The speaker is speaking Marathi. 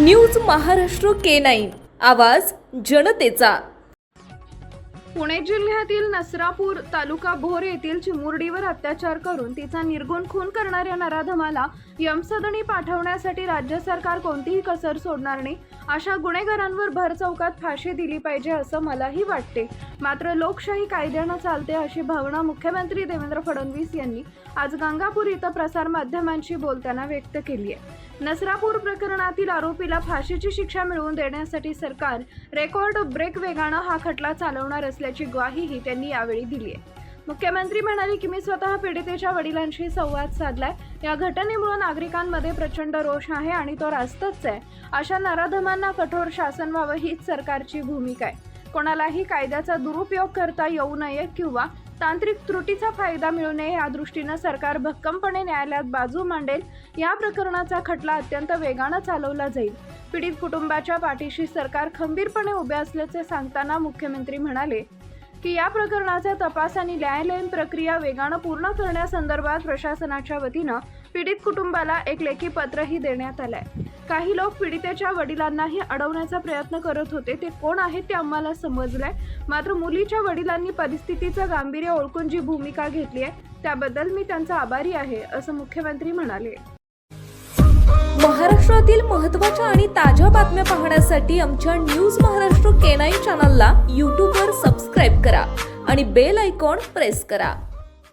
न्यूज महाराष्ट्र K9 आवाज जनतेचा। पुणे जिल्ह्यातील नसरापूर तालुका भोर येथील चिमुरडीवर अत्याचार करून तिचा निर्गुण खून करणाऱ्या नराधमाला यमसदनी पाठवण्यासाठी राज्य सरकार कोणतीही कसर सोडणार नाही। अशा गुन्हेगारांवर भर चौकात फाशी दिली पाहिजे असं मलाही वाटते। मात्र लोकशाही कायद्याने चालते अशी भावना मुख्यमंत्री देवेंद्र फडणवीस यांनी आज गंगापूर इथं प्रसार माध्यमांशी बोलताना व्यक्त केली आहे। नसरापूर प्रकरणातील आरोपीला फाशीची शिक्षा मिळवून देण्यासाठी सरकार रेकॉर्ड ब्रेक वेगाने हा खटला चालवणार असल्याची ग्वाहीही त्यांनी यावेळी दिली आहे। मुख्यमंत्री म्हणाले की मी स्वतः पीडितेच्या वडिलांशी संवाद साधलाय। या घटनेमुळे नागरिकांमध्ये प्रचंड रोष आहे आणि तो रास्तच आहे। अशा नराधमांना कठोर शासन व्हावं हीच सरकारची भूमिका आहे। कोणालाही कायद्याचा दुरुपयोग करता येऊ नये किंवा तांत्रिक त्रुटीचा फायदा मिळू नये या दृष्टीने सरकार भक्कमपणे न्यायालयात बाजू मांडेल। या प्रकरणाचा खटला अत्यंत वेगाने चालवला जाईल। पीडित कुटुंबाच्या पाठीशी सरकार खंबीरपणे उभे असल्याचे सांगताना मुख्यमंत्री म्हणाले की या प्रकरणाचा तपास आणि न्यायालयीन प्रक्रिया वेगाने पूर्ण करण्यासंदर्भात प्रशासनाच्या वतीने पीडित कुटुंबाला एक लेखी पत्रही देण्यात आले आहे। काही लोक पीडितेच्या वडिलांनाही अडवण्याचा प्रयत्न करत होते, ते कोण आहेत ते आम्हाला समजलंय। मात्र मुलीच्या वडिलांनी परिस्थितीचं गांभीर्य ओळखून जी भूमिका घेतली आहे त्याबद्दल मी त्यांचा आभारी आहे असं मुख्यमंत्री म्हणाले। महाराष्ट्रातील महत्त्वाच्या आणि ताज्या बातम्या पाहण्यासाठी आमच्या न्यूज महाराष्ट्र K9 चॅनलला YouTube वर सबस्क्राइब करा आणि बेल आयकॉन प्रेस करा।